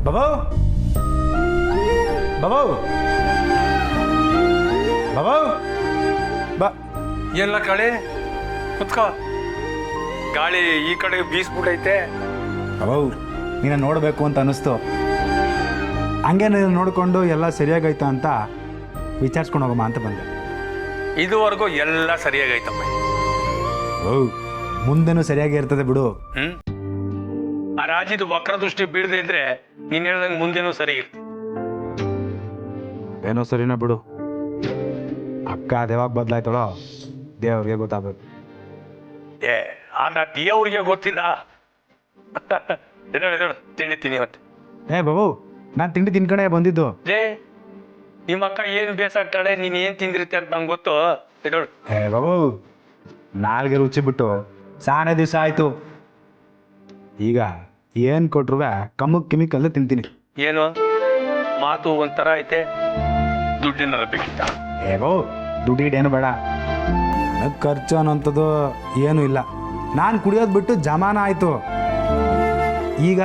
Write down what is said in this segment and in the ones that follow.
ಬಾಬು ಬಾಬು ಬಾಬು ಬಾ. ಎಲ್ಲ ಕಳೆ ಕುತ್ಕೋ. ಗಾಳಿ ಈ ಕಡೆ ಬೀಸ್ಬಿಟ್ಟೈತೆ. ಬಾಬು ನೀನು ನೋಡಬೇಕು ಅಂತ ಅನ್ನಿಸ್ತು. ಹಂಗೆ ನೀನು ನೋಡಿಕೊಂಡು ಎಲ್ಲ ಸರಿಯಾಗೈತಾ ಅಂತ ವಿಚಾರಿಸ್ಕೊಂಡು ಹೋಗಮ್ಮ ಅಂತ ಬಂದೆ. ಇದುವರೆಗೂ ಎಲ್ಲ ಸರಿಯಾಗೈತಮ್ಮ. ಓ ಮುಂದೆನೂ ಸರಿಯಾಗಿ ಇರ್ತದೆ ಬಿಡು. ಆ ರಾಜಿದು ವಕ್ರ ದೃಷ್ಟಿ ಬೀಳದೆ ಇದ್ರೆ ನೀನ್ ಹೇಳ್ದಂಗೆ ಮುಂದೆನೂ ಸರಿ ಇರ್ತಿ. ಏನೋ ಸರಿನಾ ಬಿಡು. ಅಕ್ಕ ಅದು ಯಾವಾಗ ಬದಲಾಯ್ತಾಳೋ ದೇವ್ರಿಗೆ ಗೊತ್ತಾಗಬೇಕು. ಏ ಆ ದೇವ್ರಿಗೆ ಗೊತ್ತಿಲ್ಲ. ತಿಂಡಿ ತಿನ್ನಿ ಮತ್ತೆ. ಬಾಬು ನಾನು ತಿಂಡಿ ತಿನ್ಕಣೆ ಬಂದಿದ್ದು. ನಿಮ್ಮ ಅಕ್ಕ ಏನು ಬೇಸಾಗ್ತಾಳೆ, ನೀನ್ ಏನ್ ತಿಂದಿರುತ್ತೆ ಅಂತ ನಂಗೆ ಗೊತ್ತು. ಬಾಬು ನಾಲ್ಗೆ ರುಚಿ ಬಿಟ್ಟು ಸಾನೆ ದಿವಸ ಆಯ್ತು. ಈಗ ಏನ್ ಕೊಟ್ರು ಕಮ್ಮಕ್ ಕಿಮಿಕ್ ಅಲ್ಲೇ ತಿಂತೀನಿ. ಏನು ಮಾತು ಒಂಥರ ಐತೆ. ದುಡ್ಡಿನ ಬೇಕಿತ್ತ? ಬಾಬು ದುಡ್ಡಿಡೇನು ಬೇಡ. ನನಗೆ ಖರ್ಚು ಅನ್ನೋಂಥದ್ದು ಏನೂ ಇಲ್ಲ. ನಾನು ಕುಡಿಯೋದು ಬಿಟ್ಟು ಜಮಾನ ಆಯ್ತು. ಈಗ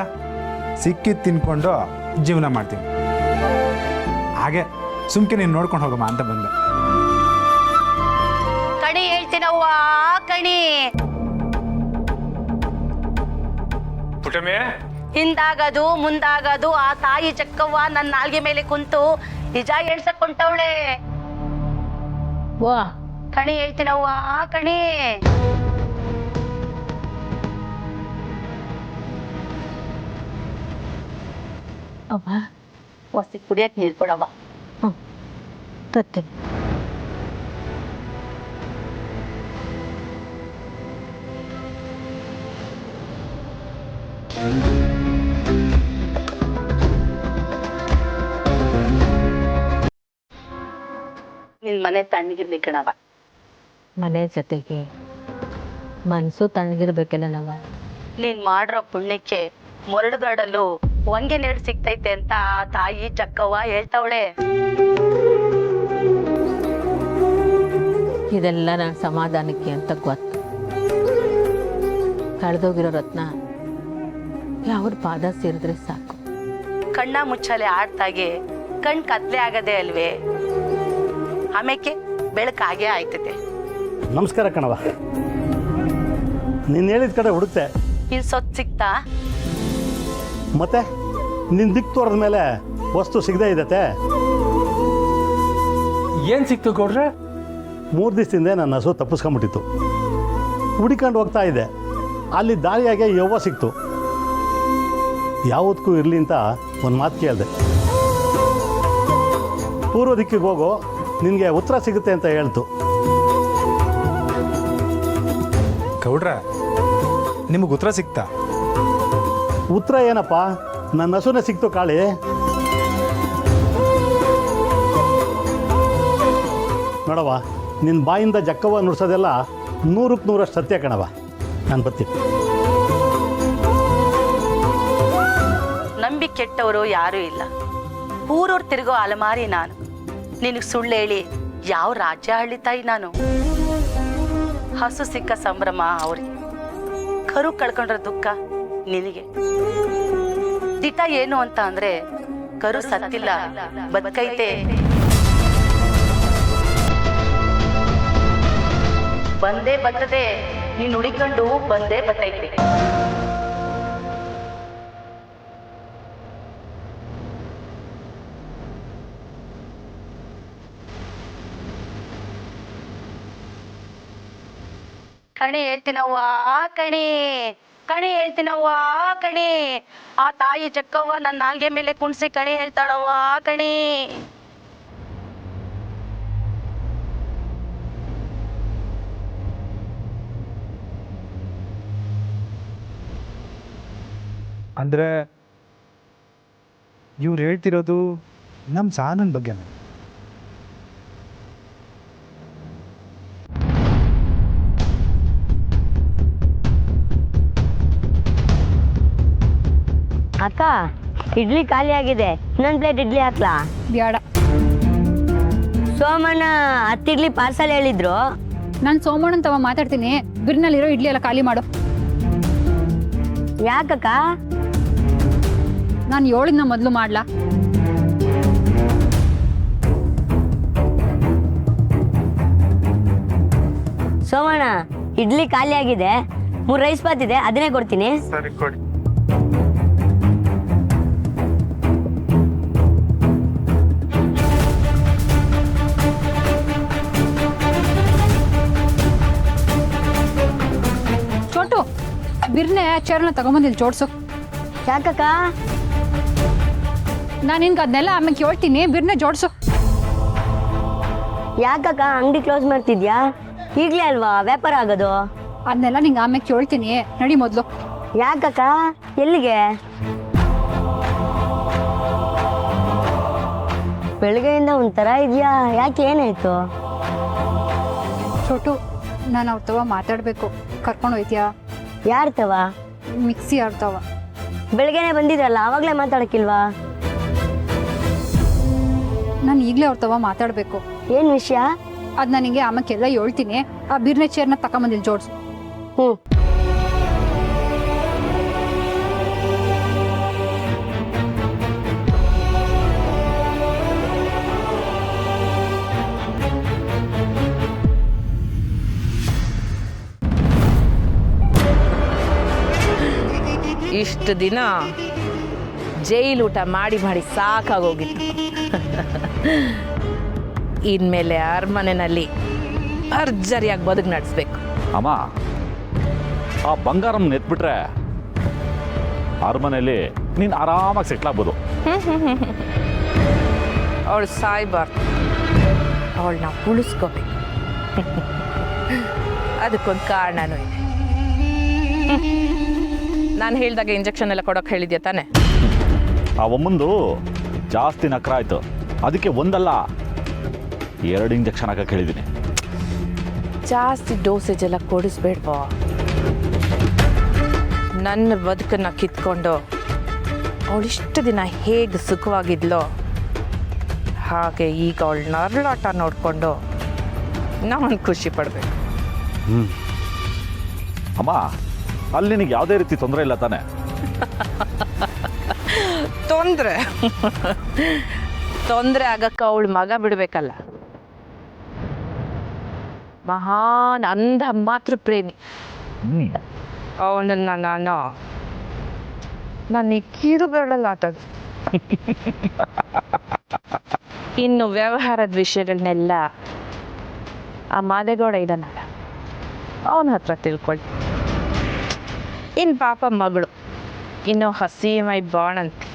ಸಿಕ್ಕಿದ್ದು ತಿನ್ಕೊಂಡು ಜೀವನ ಮಾಡ್ತೀನಿ. ಹಾಗೆ ಸುಮ್ಕೆ ನೀನು ನೋಡ್ಕೊಂಡು ಹೋಗಮ್ಮ ಅಂತ ಬಂದೆ. ಕಣಿ ಹೇಳ್ತೀನವ್ವ ಕಣಿ. ಪುಟಮೆ ಹಿಂದಾಗದು ಮುಂದಾಗದು ಆ ತಾಯಿ ಚಕ್ಕವ್ವ ನನ್ನ ನಾಲ್ಗೆ ಮೇಲೆ ಕುಂತು ನಿಜ ಹೇಳ್ಸಕೊಂಡವಳೆ. ವಾ ಕಣಿ ಹೇಳ್ತೀನವ್ವ ಕಣಿ. ಅವ್ವ ಹೊಸಿ ಕುಡಿಯಕ್ ನೀರು ಕೊಡವ್ವ. ತತ್ತೇನೆ. ನಿನ್ ಮನೆ ತಣ್ಣಗಿರ್ಲಿ ಕಣವ. ಮನೆ ಜೊತೆಗೆ ಮನಸ್ಸು ತಣ್ಣಗಿರ್ಬೇಕಲ್ಲ ನಾವ. ನೀನ್ ಮಾಡಿರೋ ಪುಣ್ಯಕ್ಕೆ ಮೊರಡುಗಾಡಲು ಒಂಗೆ ನೀರು ಸಿಗ್ತೈತೆ ಅಂತ ಆ ತಾಯಿ ಚಕ್ಕವ್ವ ಹೇಳ್ತಾವಳೆ. ಇದೆಲ್ಲ ನನ್ನ ಸಮಾಧಾನಕ್ಕೆ ಅಂತ ಗೊತ್ತು. ಕಳೆದೋಗಿರೋ ರತ್ನ ಯಾವ್ರ ಪಾದ ಸೇರಿದ್ರೆ ಸಾಕು. ಕಣ್ಣ ಮುಚ್ಚಾಲೆ ಆಡ್ತಾಗೆ ಕಣ್ ಕತ್ಲೆ ಆಗದೆ ಅಲ್ವೇ, ಆಮೇಲೆ ಬೆಳಕಾಗೆ ಆಯ್ತದೆ. ನಮಸ್ಕಾರ ಕಣವ. ನೀನು ಹೇಳಿದ ಕಡೆ ಹುಡುಕ್ತೆ. ಇನ್ ಸೊತ್ತು ಸಿಕ್ತಾ? ಮತ್ತೆ ನಿನ್ನ ದಿಕ್ಕು ತೋರದ ಮೇಲೆ ವಸ್ತು ಸಿಗದೆ ಇದತೆ. ಏನ್ ಸಿಕ್ತು ಗೌಡ್ರೆ? 3 ದಿವಸದಿಂದ ನನ್ನ ಹಸು ತಪ್ಪಿಸ್ಕೊಂಬಿಟ್ಟಿತ್ತು. ಹುಡಿಕೊಂಡು ಹೋಗ್ತಾ ಇದ್ದೆ. ಅಲ್ಲಿ ದಾರಿಯಾಗೆ ಯವ್ವ ಸಿಕ್ತು. ಯಾವುದಕ್ಕೂ ಇರಲಿ ಅಂತ ಒಂದು ಮಾತು ಕೇಳಿದೆ. ಪೂರ್ವ ದಿಕ್ಕಿಗೆ ಹೋಗೋ, ನಿನಗೆ ಉತ್ತರ ಸಿಗುತ್ತೆ ಅಂತ ಹೇಳ್ತು. ಗೌಡ್ರ ನಿಮಗೆ ಉತ್ತರ ಸಿಕ್ತಾ? ಉತ್ತರ ಏನಪ್ಪ, ನನ್ನ ಹಸುನೇ ಸಿಕ್ತು ಕಾಳಿ. ನೋಡವ, ನಿನ್ನ ಬಾಯಿಂದ ಜಕ್ಕವ್ವ ನುಡ್ಸೋದೆಲ್ಲ 100ಕ್ಕೆ 100 ಸತ್ಯ ಕಣವ. ನಾನು ಬರ್ತೀನಿ. ನಂಬಿ ಕೆಟ್ಟವರು ಯಾರೂ ಇಲ್ಲ. ಊರವ್ರು ತಿರುಗೋ ಅಲಮಾರಿ ನಾನು. ನಿನಗೆ ಸುಳ್ಳು ಹೇಳಿ ಯಾವ ರಾಜ್ಯ ಆಳಿತಾಯಿ ನಾನು. ಹಸು ಸಿಕ್ಕ ಸಂಭ್ರಮ ಅವ್ರಿಗೆ, ಕರು ಕಳ್ಕೊಂಡ್ರ ದುಃಖ ನಿನಗೆ. ದಿಟ ಏನು ಅಂತ ಅಂದ್ರೆ ಕರು ಸತ್ತಿಲ್ಲ, ಬದುಕೈತೆ. ಬಂದೇ ಬರ್ತದೆ, ನೀನು ಹುಡಿಕೊಂಡು ಬಂದೇ ಬರ್ತೈತೆ. ಕಣಿ ಹೇಳ್ತೀನವ್ವ ಕಣಿ, ಕಣಿ ಹೇಳ್ತೀನವ್ವ ಕಣಿ. ಆ ತಾಯಿ ಚಕ್ಕವ್ವ ನನ್ನ ನಾಲ್ಗೆ ಮೇಲೆ ಕುಣ್ಸಿ ಕಣಿ ಹೇಳ್ತಾಳವ್ವ ಕಣಿ. ಅಂದರೆ ಇವ್ರು ಹೇಳ್ತಿರೋದು ನಮ್ಮ ಸಾನನ್ ಬಗ್ಗೆನೇ. ಅಕ್ಕ ಇಡ್ಲಿ ಖಾಲಿ ಆಗಿದೆ, ಇನ್ನೊಂದು ಪ್ಲೇಟ್ ಇಡ್ಲಿ ಹಾಕ್ಲಾ? ಬೇಡ. ಸೋಮಣ್ಣ 10 ಇಡ್ಲಿ ಪಾರ್ಸಲ್ ಹೇಳಿದ್ರು. ನಾನು ಸೋಮಣ್ಣನ ತವ ಮಾತಾಡ್ತೀನಿ. ಬಿರ್ನಲ್ಲಿರೋ ಇಡ್ಲಿ ಎಲ್ಲ ಖಾಲಿ ಮಾಡು. ಯಾಕಕ್ಕ? ನಾನು ಹೇಳಿದ್ನ ಮೊದಲು ಮಾಡ್ಲಾ? ಸೋಮಣ್ಣ ಇಡ್ಲಿ ಖಾಲಿ ಆಗಿದೆ, 3 ರೈಸ್ ಬಾತ್ ಇದೆ, ಅದನ್ನೇ ಕೊಡ್ತೀನಿ. ಸರಿ ಕೊಡಿ. ಚೋಟು, ಬಿರ್ನೆ ಚೇರ್ನ ತಗೊಂಬಂದಿಲ್ಲಿ ಜೋಡ್ಸು. ಯಾಕಕ್ಕ? ನಾನು ನಿನ್ಗೆ ಅದನ್ನೆಲ್ಲ ಆಮೇಲೆ ಹೇಳ್ತೀನಿ, ಬಿರ್ನೆ ಜೋಡ್ಸು. ಯಾಕಕ್ಕ ಅಂಗಡಿ ಕ್ಲೋಸ್ ಮಾಡ್ತಿದ್ಯಾ? ಈಗಲೇ ಅಲ್ವಾ ವ್ಯಾಪಾರ ಆಗೋದು. ಅದನ್ನೆಲ್ಲ ನಿಂಗೆ ಆಮೇಲೆ ಹೇಳ್ತೀನಿ, ನಡಿ ಮೊದಲು. ಯಾಕಕ್ಕ? ಎಲ್ಲಿಗೆ? ಬೆಳಗ್ಗೆಯಿಂದ ಒಂಥರ ಇದೆಯಾ, ಯಾಕೆ ಏನಾಯ್ತು? ಚೋಟು, ನಾನು ಅವ್ರ ತವ ಮಾತಾಡಬೇಕು, ಕರ್ಕೊಂಡು ಹೋಯ್ತೀಯಾ? ಯಾರ ತವ? ಮಿಕ್ಸಿ ಆಡ್ತಾವ. ಬೆಳಗ್ಗೆನೆ ಬಂದಿದ್ರಲ್ಲ, ಆವಾಗಲೇ ಮಾತಾಡಕ್ಕಿಲ್ವಾ? ನಾನು ಈಗಲೇ ಅವ್ರ ತವ ಮಾತಾಡಬೇಕು. ಏನು ವಿಷಯ? ಅದು ನನಗೆ ಆಮೇಲೆಲ್ಲ ಹೇಳ್ತೀನಿ. ಆ ಬಿರ್ನೆ ಚೇರ್ನ ತಗೊಂಬಂದಿಲ್ಲಿ ಜೋಡ್ಸು. ಹ್ಞೂ. ಇಷ್ಟು ದಿನ ಜೈಲು ಊಟ ಮಾಡಿ ಮಾಡಿ ಸಾಕಾಗೋಗಿತ್ತು. ಇನ್ಮೇಲೆ ಅರಮನೆಯಲ್ಲಿ ಭರ್ಜರಿಯಾಗಿ ಬದುಕು ನಡೆಸ್ಬೇಕು. ಅಮ್ಮ, ಆ ಬಂಗಾರಮ್ಮ ಎತ್ಬಿಟ್ರೆ ಅರಮನೆಯಲ್ಲಿ ನೀನು ಆರಾಮಾಗಿ ಸೆಟ್ಲ್ ಆಗ್ಬೋದು. ಅವಳು ಸಾಯ್ಬಾರ್ದು, ಅವಳನ್ನ ಉಳಿಸ್ಕೋಬೇಕು. ಅದಕ್ಕೊಂದು ಕಾರಣನೂ ಇದೆ. ನಾನು ಹೇಳಿದಾಗ ಇಂಜೆಕ್ಷನ್ ಎಲ್ಲ ಕೊಡೋಕೆ ಹೇಳಿದ್ಯಾ ತಾನೆ? ಆ ಒಮ್ಮಂದು ಜಾಸ್ತಿ ನಕ್ರ ಆಯಿತು, ಅದಕ್ಕೆ ಒಂದಲ್ಲ 2 ಇಂಜೆಕ್ಷನ್ ಹಾಕಕ್ಕೆ ಹೇಳಿದ್ದೀನಿ. ಜಾಸ್ತಿ ಡೋಸೇಜ್ ಎಲ್ಲ ಕೊಡಿಸ್ಬೇಡ್ವಾ. ನನ್ನ ಬದುಕನ್ನು ಕಿತ್ಕೊಂಡು ಅವಳಿಷ್ಟು ದಿನ ಹೇಗೆ ಸುಖವಾಗಿದ್ಲೋ ಹಾಗೆ ಈಗ ಅವಳ ನರಳಾಟ ನೋಡಿಕೊಂಡು ನಾನು ಖುಷಿ ಪಡಬೇಕು. ಅಮ್ಮ, ಅಲ್ಲಿ ನಿನಗೆ ಯಾವುದೇ ರೀತಿ ತೊಂದರೆ ಇಲ್ಲ ತಾನೆ? ತೊಂದರೆ ಆಗಕ್ಕೆ ಅವಳು ಮಗ ಬಿಡಬೇಕಲ್ಲ. ಮಹಾನ್ ಅಂಧ ಮಾತೃ ಪ್ರೇಮಿ ಅವನನ್ನು ನಾನು ಈ ಕಿರುಬೆರಳಲ್ಲಿ ಆಟದು. ಇನ್ನು ವ್ಯವಹಾರದ ವಿಷಯಗಳನ್ನೆಲ್ಲ ಆ ಮಾದೇಗೌಡ ಇದ್ದಾನಲ್ಲ, ಅವನ ಹತ್ರ ತಿಳ್ಕೊಳ್ಳಿ. ಇನ್ನು ಪಾಪ ಮಗಳು ಇನ್ನೂ ಹಸಿ ಮೈ ಬಾಣಂತೆ,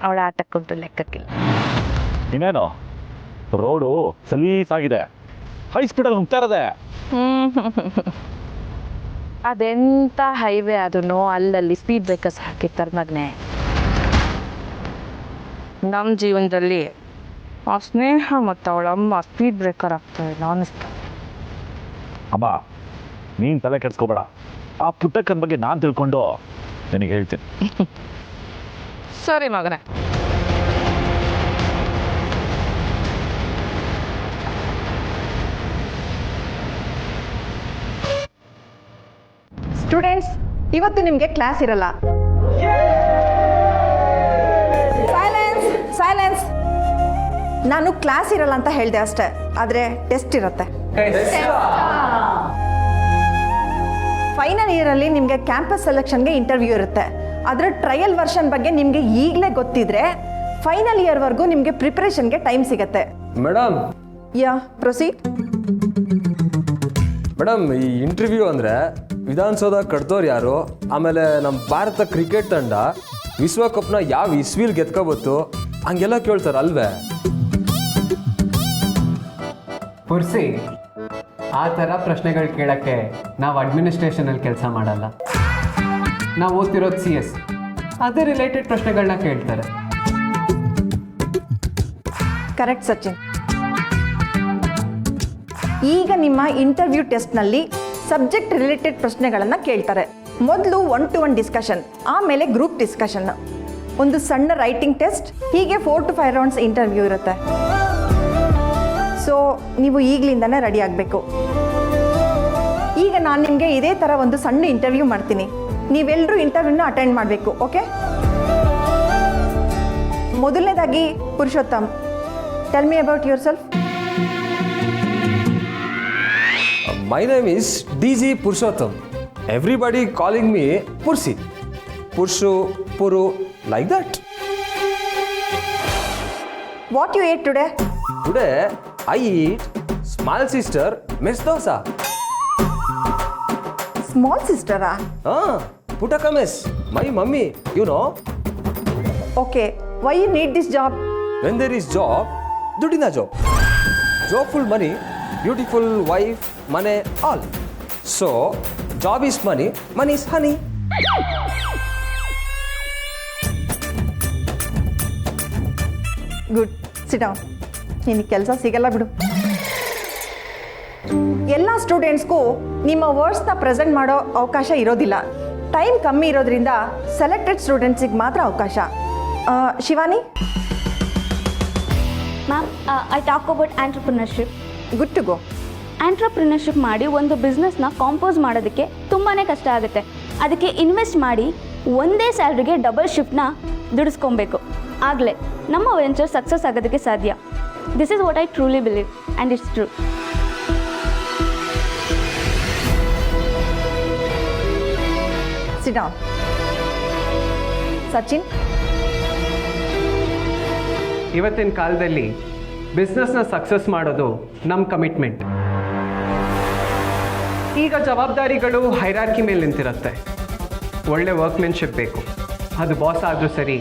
ಅವಳ ಆಟಕ್ಕುಂಟು ಲೆಕ್ಕಕ್ಕಿಲ್ಲ. ಇನ್ನೇನು ರೋಡು ಸಲೀಸಾಗಿದೆ, ಹೈ ಸ್ಪೀಡಲ್ಲಿ ಹೋಗ್ತಾ ಇರೋದೆ. ಅದೆಂಥ ಹೈವೇ ಅದನ್ನು ಅಲ್ಲಲ್ಲಿ ಸ್ಪೀಡ್ ಬ್ರೇಕರ್ಸ್ ಹಾಕಿರ್ತಾರೆ ಮಗನೇ. ನಮ್ಮ ಜೀವನದಲ್ಲಿ ಆ ಸ್ನೇಹ ಮತ್ತು ಅವಳಮ್ಮ ಸ್ಪೀಡ್ ಬ್ರೇಕರ್ ಆಗ್ತವೆ ಅನ್ನಿಸ್ತಾರೆ. ಅಮ್ಮ, ನೀನು ತಲೆ ಕೆಡಿಸ್ಕೋಬೇಡ. ಆ ಪುಟ್ಟಕ್ಕನ ಬಗ್ಗೆ ನಾನು ತಿಳ್ಕೊಂಡು ನಿನಗೆ ಹೇಳ್ತೀನಿ. ಸರಿ ಮಗನೇ. ಸ್ಟೂಡೆಂಟ್ಸ್, ಇವತ್ತು ನಿಮಗೆ ಕ್ಲಾಸ್ ಇರಲ್ಲ. Silence silence. ನಾನು ಕ್ಲಾಸ್ ಇರಲ್ಲ ಅಂತ ಹೇಳಿದೆ ಅಷ್ಟೇ, ಆದರೆ ಟೆಸ್ಟ್ ಇರುತ್ತೆ. ಫೈನಲ್ ಇಯರಲ್ಲಿ ನಿಮಗೆ ಕ್ಯಾಂಪಸ್ ಸೆಲೆಕ್ಷನ್ಗೆ ಇಂಟರ್ವ್ಯೂ ಇರುತ್ತೆ. ಅದರ ಟ್ರಯಲ್ ವರ್ಷನ್ ಬಗ್ಗೆ ನಿಮಗೆ ಈಗಲೇ ಗೊತ್ತಿದ್ರೆ ಫೈನಲ್ ಇಯರ್ವರೆಗೂ ನಿಮಗೆ ಪ್ರಿಪ್ರೇಷನ್ಗೆ ಟೈಮ್ ಸಿಗುತ್ತೆ. ಮೇಡಮ್, ಯಾ ಪ್ರೊಸೀಡ್. ಮೇಡಮ್, ಈ ಇಂಟರ್ವ್ಯೂ ಅಂದರೆ ವಿಧಾನಸೌಧ ಕಟ್ದವ್ರು ಯಾರು, ಆಮೇಲೆ ನಮ್ಮ ಭಾರತ ಕ್ರಿಕೆಟ್ ತಂಡ ವಿಶ್ವಕಪ್ನ ಯಾವ ಇಸ್ವಿಲ್ ಗೆದ್ಕೋಬತ್ತು, ಹಂಗೆಲ್ಲ ಕೇಳ್ತಾರೆ ಅಲ್ವೇ? ಪುರ್ಸಿ, ಆ ಥರ ಪ್ರಶ್ನೆಗಳು ಕೇಳೋಕ್ಕೆ ನಾವು ಅಡ್ಮಿನಿಸ್ಟ್ರೇಷನಲ್ಲಿ ಕೆಲಸ ಮಾಡಲ್ಲ. ನಾವು ಓದ್ತಿರೋದು CS, ಅದೇ ರಿಲೇಟೆಡ್ ಪ್ರಶ್ನೆಗಳನ್ನ ಕೇಳ್ತಾರೆ. ಕರೆಕ್ಟ್ ಸಚಿನ್. ಈಗ ನಿಮ್ಮ ಇಂಟರ್ವ್ಯೂ ಟೆಸ್ಟ್ನಲ್ಲಿ ಸಬ್ಜೆಕ್ಟ್ ರಿಲೇಟೆಡ್ ಪ್ರಶ್ನೆಗಳನ್ನು ಕೇಳ್ತಾರೆ. ಮೊದಲು 1-to-1 ಡಿಸ್ಕಷನ್, ಆಮೇಲೆ ಗ್ರೂಪ್ ಡಿಸ್ಕಷನ್, ಒಂದು ಸಣ್ಣ ರೈಟಿಂಗ್ ಟೆಸ್ಟ್, ಹೀಗೆ 4 to 5 ರೌಂಡ್ಸ್ ಇಂಟರ್ವ್ಯೂ ಇರುತ್ತೆ. ಸೊ ನೀವು ಈಗಲಿಂದನೇ ರೆಡಿ ಆಗಬೇಕು. ಈಗ ನಾನು ನಿಮಗೆ ಇದೇ ಥರ ಒಂದು ಸಣ್ಣ ಇಂಟರ್ವ್ಯೂ ಮಾಡ್ತೀನಿ, ನೀವೆಲ್ಲರೂ ಇಂಟರ್ವ್ಯೂನ ಅಟೆಂಡ್ ಮಾಡಬೇಕು. ಓಕೆ? ಮೊದಲನೇದಾಗಿ Purushottam, tell me about yourself. My name is DG Purushottam. Everybody calling me Pursi. Purshu, Puru, like that. What you ate today? Today I eat small sister mess dosa. Small ಸಿಸ್ಟರಾ? ಪುಟಕ mess, my mummy, you know. Okay, why you need this job? When there is job, ದುಡ್ಡಿನ job. Job full money, beautiful wife, ಮನೆ, all. So job is money, money is honey. Good, sit down. ನಿನಗೆ ಕೆಲಸ ಸಿಗಲ್ಲ ಬಿಡು. ಎಲ್ಲ ಸ್ಟೂಡೆಂಟ್ಸ್ಗೂ ನಿಮ್ಮ ವರ್ಡ್ಸ್ನ present ಮಾಡೋ ಅವಕಾಶ ಇರೋದಿಲ್ಲ. ಟೈಮ್ ಕಮ್ಮಿ ಇರೋದ್ರಿಂದ ಸೆಲೆಕ್ಟೆಡ್ ಸ್ಟೂಡೆಂಟ್ಸಿಗೆ ಮಾತ್ರ ಅವಕಾಶ. Shivani? Ma'am, I talk about entrepreneurship. Good to go. Entrepreneurship ಮಾಡಿ ಒಂದು ಬಿಸ್ನೆಸ್ನ ಕಾಂಪೋಸ್ ಮಾಡೋದಕ್ಕೆ ತುಂಬಾ ಕಷ್ಟ ಆಗುತ್ತೆ. ಅದಕ್ಕೆ ಇನ್ವೆಸ್ಟ್ ಮಾಡಿ ಒಂದೇ ಸ್ಯಾಲ್ರಿಗೆ ಡಬಲ್ ಶಿಫ್ಟ್ನ ದುಡಿಸ್ಕೊಬೇಕು. ಆಗಲೇ ನಮ್ಮ ವೆಂಚರ್ ಸಕ್ಸಸ್ ಆಗೋದಕ್ಕೆ ಸಾಧ್ಯ. This is what I truly believe and it's true. Sit down. Sachin? ಇವತ್ತಿನ ಕಾಲದಲ್ಲಿ ಬಿಸ್ನೆಸ್ನ ಸಕ್ಸಸ್ ಮಾಡೋದು ನಮ್ಮ ಕಮಿಟ್ಮೆಂಟ್. ಈಗ ಜವಾಬ್ದಾರಿಗಳು ಹೈರಾರ್ಕಿ ಮೇಲೆ ನಿಂತಿರುತ್ತೆ. ಒಳ್ಳೆ ವರ್ಕ್ಮೆನ್ಶಿಪ್ ಬೇಕು. ಅದು ಬಾಸ್ ಆದರೂ ಸರಿ,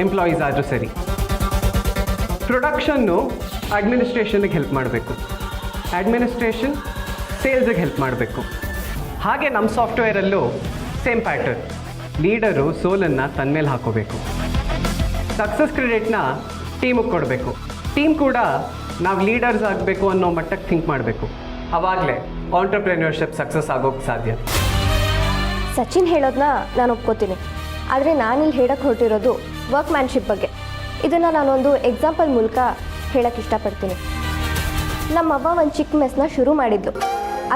ಎಂಪ್ಲಾಯೀಸ್ ಆದರೂ ಸರಿ. ಪ್ರೊಡಕ್ಷನ್ನು ಅಡ್ಮಿನಿಸ್ಟ್ರೇಷನ್ಗೆ ಹೆಲ್ಪ್ ಮಾಡಬೇಕು, ಅಡ್ಮಿನಿಸ್ಟ್ರೇಷನ್ ಸೇಲ್ಸಿಗೆ ಹೆಲ್ಪ್ ಮಾಡಬೇಕು. ಹಾಗೆ ನಮ್ಮ ಸಾಫ್ಟ್ವೇರಲ್ಲೂ ಸೇಮ್ ಪ್ಯಾಟರ್ನ್. ಲೀಡರು ಸೋಲನ್ನು ತನ್ನ ಮೇಲೆ ಹಾಕೋಬೇಕು. ಸಕ್ಸಸ್ ಕ್ರೆಡಿಟ್ನ ಟೀಮಿಗೆ ಕೊಡಬೇಕು. ಟೀಮ್ ಕೂಡ ನಾವು ಲೀಡರ್ಸ್ ಆಗಬೇಕು ಅನ್ನೋ ಮಟ್ಟಕ್ಕೆ ಥಿಂಕ್ ಮಾಡಬೇಕು. ಆವಾಗಲೇ ಆಂಟ್ರಪ್ರೆನ್ಯೂರ್ಶಿಪ್ ಸಕ್ಸಸ್ ಆಗೋಕ್ಕೆ ಸಾಧ್ಯ. ಸಚಿನ್ ಹೇಳೋದನ್ನ ನಾನು ಒಪ್ಕೋತೀನಿ. ಆದರೆ ನಾನಿಲ್ಲಿ ಹೇಳಕ್ಕೆ ಹೊರಟಿರೋದು ವರ್ಕ್ಮ್ಯಾನ್ಶಿಪ್ ಬಗ್ಗೆ. ಇದನ್ನು ನಾನೊಂದು ಎಕ್ಸಾಂಪಲ್ ಮೂಲಕ ಹೇಳಕ್ಕೆ ಇಷ್ಟಪಡ್ತೀನಿ. ನಮ್ಮವ್ವ ಒಂದು ಚಿಕ್ಕ ಮೆಸ್ನ ಶುರು ಮಾಡಿದ್ಲು.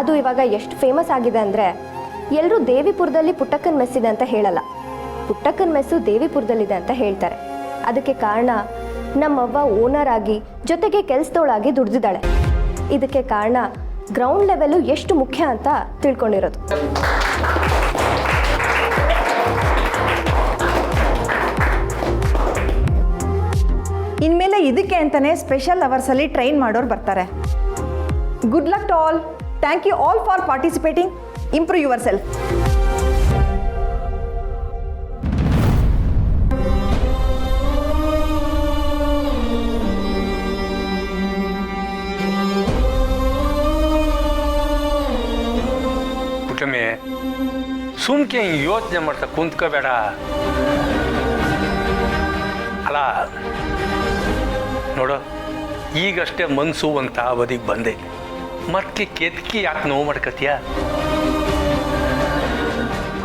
ಅದು ಇವಾಗ ಎಷ್ಟು ಫೇಮಸ್ ಆಗಿದೆ ಅಂದರೆ ಎಲ್ಲರೂ ದೇವಿಪುರದಲ್ಲಿ ಪುಟ್ಟಕ್ಕನ ಮೆಸ್ ಇದೆ ಅಂತ ಹೇಳಲ್ಲ, ಪುಟ್ಟಕ್ಕನ ಮೆಸ್ಸು ದೇವಿಪುರದಲ್ಲಿದೆ ಅಂತ ಹೇಳ್ತಾರೆ. ಅದಕ್ಕೆ ಕಾರಣ ನಮ್ಮವ್ವ ಓನರ್ ಆಗಿ ಜೊತೆಗೆ ಕೆಲಸದವಳಾಗಿ ದುಡ್ದಿದ್ದಾಳೆ. ಇದಕ್ಕೆ ಕಾರಣ ಗ್ರೌಂಡ್ ಲೆವೆಲ್ಲು ಎಷ್ಟು ಮುಖ್ಯ ಅಂತ ತಿಳ್ಕೊಂಡಿರೋದು. ಇನ್ಮೇಲೆ ಇದಕ್ಕೆ ಅಂತಲೇ ಸ್ಪೆಷಲ್ ಅವರ್ಸಲ್ಲಿ ಟ್ರೈನ್ ಮಾಡೋರು ಬರ್ತಾರೆ. Good luck to all. Thank you all for participating. Improve yourself. ಪುಟ್ಟಮ್ಮೆ, ಸುಮ್ಕೆ ಯೋಚನೆ ಮಾಡ್ತಾ ಕುಂತ್ಕೋಬೇಡ. ಅಲ್ಲ ನೋಡು, ಈಗಷ್ಟೇ ಮನಸ್ಸು ಅಂತ ಅವಧಿಗೆ ಬಂದೆ. ಮತ್ತೆ ಕೆತ್ಕಿ ಯಾಕೆ ನೋವು ಮಾಡ್ಕತ್ತೀಯ?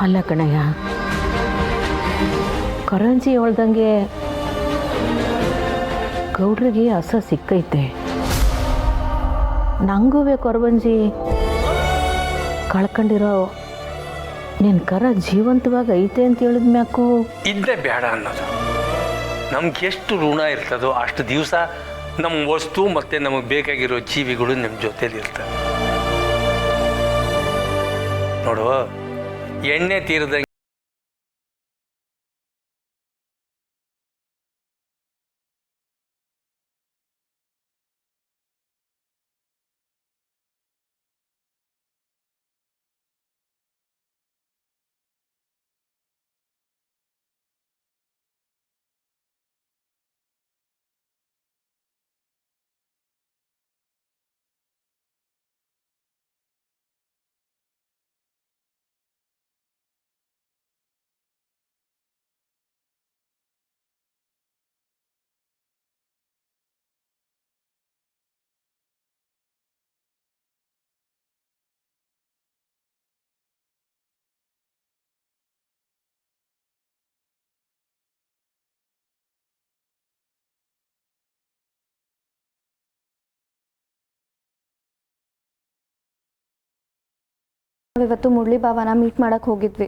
ಅಲ್ಲ ಕಣಯ್ಯ, ಕರಂಜಿ ಹೇಳ್ದಂಗೆ ಗೌಡ್ರಿಗೆ ಹಸ ಸಿಕ್ಕೈತೆ. ನಂಗೂ ಕೊರವಂಜಿ ಕಳ್ಕೊಂಡಿರೋ ನಿನ್ನ ಕರ ಜೀವಂತವಾಗಿ ಐತೆ ಅಂತ ಹೇಳಿದ ಮ್ಯಾಕು ಇದ್ದೇ ಬೇಡ ಅನ್ನೋದು. ನಮ್ಗೆ ಎಷ್ಟು ಋಣ ಇರ್ತದೋ ಅಷ್ಟು ದಿವಸ ನಮ್ಮ ವಸ್ತು ಮತ್ತು ನಮಗೆ ಬೇಕಾಗಿರೋ ಜೀವಿಗಳು ನಮ್ಮ ಜೊತೇಲಿ ಇರ್ತವೆ. ನೋಡು, ಎಣ್ಣೆ ತೀರದಂಗೆ ನಾವಿವತ್ತು ಮುರಳಿ ಬಾಬಾನ ಮೀಟ್ ಮಾಡಕ್ಕೆ ಹೋಗಿದ್ವಿ.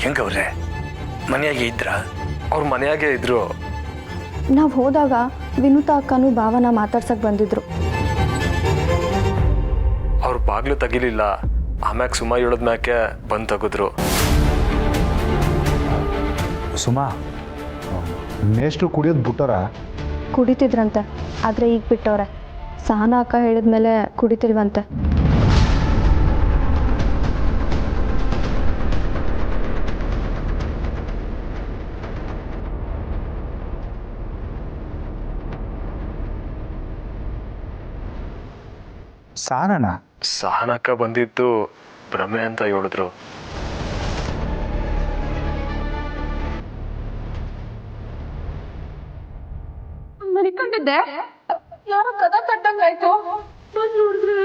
ಹೆಂಗವ್ರೆ, ಮನೆಯಾಗೆ ಇದ್ರಾ? ಅವ್ರ ಮನೆಯಾಗೆ ಇದ್ರು. ನಾವು ಹೋದಾಗ ವಿನುತಾ ಅಕ್ಕನೂ ಭಾವನ ಮಾತಾಡ್ಸಕ್ಕೆ ಬಂದಿದ್ರು. ಅವ್ರ ಬಾಗ್ಲು ತೆಗಿಲಿಲ್ಲ. ಆಮ್ಯಾಗ ಸುಮ ಹೇಳೋದ್ಮ್ಯಾಕೆ ಬಂದು ತೆಗೆದ್ರು. ಸುಮಾ, ಮೇಷ್ಟ್ರು ಕುಡಿಯೋದು ಬಿಟ್ಟೋರ? ಕುಡಿತಿದ್ರಂತೆ, ಆದರೆ ಈಗ ಬಿಟ್ಟವ್ರೆ. ಸಹನಾ ಅಕ್ಕ ಹೇಳಿದ್ಮೇಲೆ ಕುಡಿತಿಲ್ವಂತೆ. ಸಹನಕ್ಕ ಬಂದಿದ್ದು ಭ್ರಮೆ ಅಂತ ಹೇಳಿದ್ರು. ಮರಿಕೊಂಡಿದ್ದೆ, ಯಾರೋ ಕದ ಕಟ್ಟಂಗಾಯ್ತು. ನೋಡಿದ್ರೆ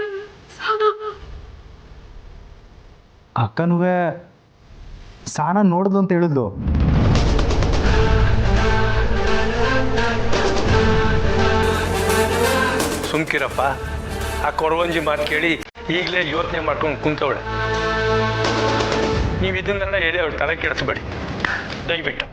ಅಕ್ಕನೂ ಸಾನ ನೋಡ್ದು ಅಂತ ಹೇಳಿದ್ಲು. ಸುಮ್ಕಿರಪ್ಪ, ಆ ಕೊರವಂಜಿ ಮಾತು ಕೇಳಿ ಈಗಲೇ ಯೋಚನೆ ಮಾಡ್ಕೊಂಡು ಕುಂತವಳೆ. ನೀವು ಇದನ್ನೆಲ್ಲ ಹೇಳಿ ಅವ್ಳು ತಲೆ ಕೆಡಿಸ್ಬೇಡಿ ದಯವಿಟ್ಟು.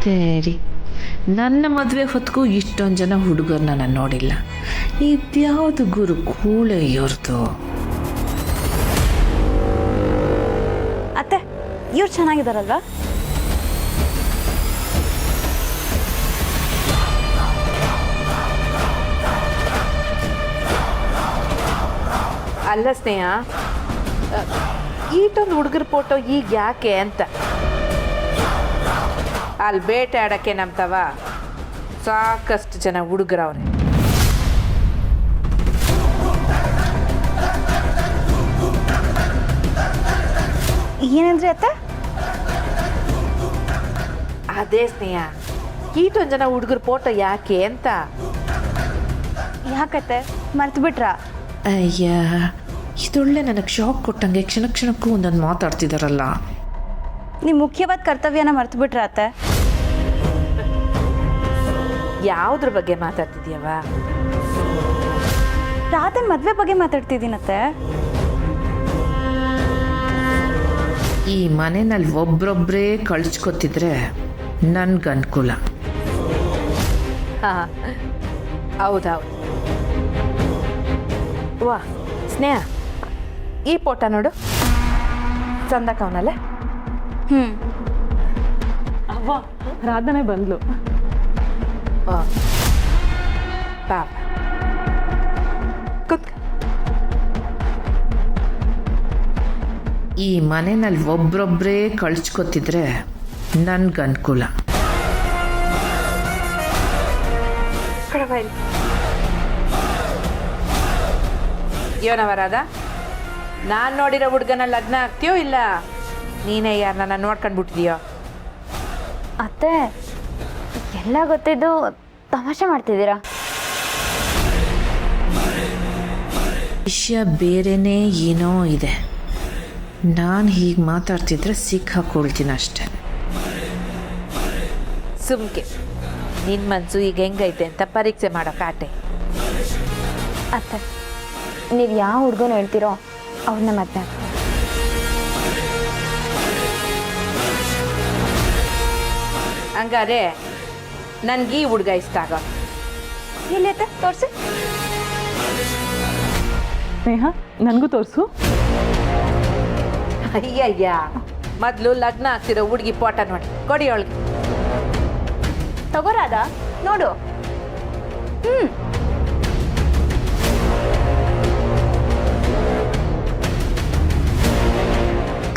ತೇರಿ ನನ್ನ ಮದುವೆ ಹೊತ್ತಿಗೂ ಇಷ್ಟೊಂದು ಜನ ಹುಡುಗರನ್ನ ನಾನು ನೋಡಿಲ್ಲ. ಇದ್ಯಾವುದು ಗುರು ಕೂಳೆ ಇವ್ರದು. ಅತ್ತೆ, ಇವ್ರು ಚೆನ್ನಾಗಿದ್ದಾರಲ್ವಾ? ಅಲ್ಲ ಸ್ನೇಹ, ಈಟೊಂದು ಹುಡುಗರ ಫೋಟೋ ಈಗ ಯಾಕೆ ಅಂತ. ಅಲ್ಲಿ ಬೇಟೆ ಆಡೋಕ್ಕೆ ನಮ್ತವ ಸಾಕಷ್ಟು ಜನ ಹುಡುಗರವ್ರೆ. ಏನಂದ್ರೆ ಅತ್ತೆ? ಅದೇ ಸ್ನೇಹ, ಈಟೊಂದು ಜನ ಹುಡುಗರ ಫೋಟೋ ಯಾಕೆ ಅಂತ. ಯಾಕತ್ತೆ, ಮರ್ತು ಬಿಟ್ರಾ? ಅಯ್ಯ, ಇದೊಳ್ಳೆ ನನಗೆ ಶಾಕ್ ಕೊಟ್ಟಂಗೆ ಕ್ಷಣ ಕ್ಷಣಕ್ಕೂ ಒಂದೊಂದು ಮಾತಾಡ್ತಿದ್ದಾರಲ್ಲ. ನಿಮ್ಮ ಮುಖ್ಯವಾದ ಕರ್ತವ್ಯನ ಮರ್ತು ಬಿಟ್ರಾ ಅತ್ತೆ? ಯಾವುದ್ರ ಬಗ್ಗೆ ಮಾತಾಡ್ತಿದ್ಯವ? ರಾಧನ್ ಮದುವೆ ಬಗ್ಗೆ ಮಾತಾಡ್ತಿದ್ದೀನತ್ತೆ. ಈ ಮನೆಯಲ್ಲಿ ಒಬ್ರೊಬ್ಬರೇ ಕಳಿಸ್ಕೊತಿದ್ರೆ ನನ್ಗೆ ಅನುಕೂಲ. ಹಾಂ, ಹೌದೌದು. ವಾ ಸ್ನೇಹ, ಈ ಫೋಟೋ ನೋಡು, ಚಂದಕವನಲ್ಲ? ಅವ್ವ, ರಾಧನೆ ಬಂದ್ಲು. ಪಾಪ ಕೂತ್ಕ. ಈ ಮನೆಯಲ್ಲಿ ಒಬ್ರೊಬ್ಬರೇ ಕಳಿಸ್ಕೊತಿದ್ರೆ ನನ್ಗೆ ಅನುಕೂಲ. ಏನವರಾದ? ನಾನು ನೋಡಿರೋ ಹುಡುಗನ ಲಗ್ನ ಆಗ್ತೀಯೋ ಇಲ್ಲ ನೀನೇ ಯಾರನ್ನ ನೋಡ್ಕೊಂಡ್ಬಿಟ್ಟಿದೀಯೋ? ಅತ್ತೆ, ಎಲ್ಲ ಗೊತ್ತಿದ್ದು ತಮಾಷೆ ಮಾಡ್ತಿದ್ದೀರಾ? ವಿಷಯ ಬೇರೆನೇ ಏನೋ ಇದೆ. ನಾನು ಹೀಗೆ ಮಾತಾಡ್ತಿದ್ರೆ ಸಿಕ್ಕಾಕೊಳ್ತೀನಿ ಅಷ್ಟೆ. ಸುಮ್ಕೆ ನಿನ್ನ ಮನಸ್ಸು ಈಗ ಹೆಂಗೈತೆ ಅಂತ ಪರೀಕ್ಷೆ ಮಾಡೋ ಕಾಟೆ. ಅತ್ತೆ, ನೀವು ಯಾವ ಹುಡುಗನ ಹೇಳ್ತೀರೋ ಅವ್ರನ್ನ ಮತ್ತೆ. ಹಂಗಾರೆ ನನ್ಗೆ ಈ ಹುಡುಗ ಇಷ್ಟ ಆಗೋ. ಎಲ್ಲಿ ಅತ್ತೆ, ತೋರಿಸಿ. ಸ್ನೇಹ, ನನಗೂ ತೋರಿಸು. ಅಯ್ಯಯ್ಯ, ಮೊದಲು ಲಗ್ನ ಆಗ್ತಿರೋ ಹುಡುಗಿ ಫೋಟೋ ನೋಡಿ ಕೊಡಿ ಅವಳಿಗೆ. ತಗೋರಾದ, ನೋಡು.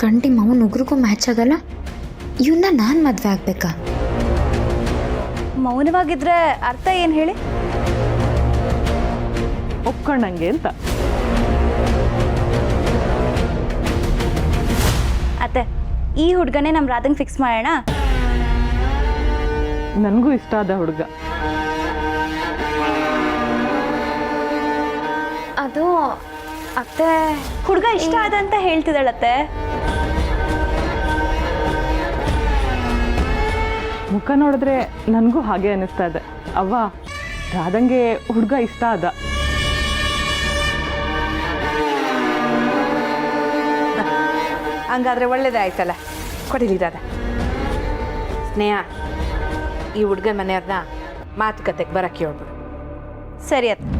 ಗಂಟಿ ಮಾವನ ಉಗ್ರಿಗೂ ಮ್ಯಾಚ್ ಆಗಲ್ಲ. ಇವನ್ನ ನಾನು ಮದುವೆ ಆಗ್ಬೇಕಾ? ಮೌನವಾಗಿದ್ರೆ ಅರ್ಥ ಏನು ಹೇಳಿ? ಒಪ್ಕೊಂಡಂಗೆ ಅಂತ. ಅತ್ತೆ ಈ ಹುಡುಗನೇ ನಮ್ಮ ರಾಧಂಗೆ ಫಿಕ್ಸ್ ಮಾಡೋಣ. ನನಗೂ ಇಷ್ಟ ಆದ ಹುಡುಗ. ಅದು ಅತ್ತೆ ಹುಡುಗ ಇಷ್ಟ ಆದ ಅಂತ ಹೇಳ್ತಿದ್ದಾಳತ್ತೆ. ಮುಖ ನೋಡಿದ್ರೆ ನನಗೂ ಹಾಗೆ ಅನ್ನಿಸ್ತಾ ಇದೆ. ಅವ್ವ, ರಾಧಂಗೆ ಹುಡುಗ ಇಷ್ಟ ಆದ. ಹಂಗಾದ್ರೆ ಒಳ್ಳೇದೇ ಆಯ್ತಲ್ಲ. ಕೊಡಿಲಿರಾದ ಸ್ನೇಹ, ಈ ಹುಡುಗನ ಮನೆಯವ್ರನ್ನ ಮಾತುಕತೆಗೆ ಬರಕ್ಕೆ ಹೇಳ್ಬಿಡು. ಸರಿ ಅತ್ತೆ.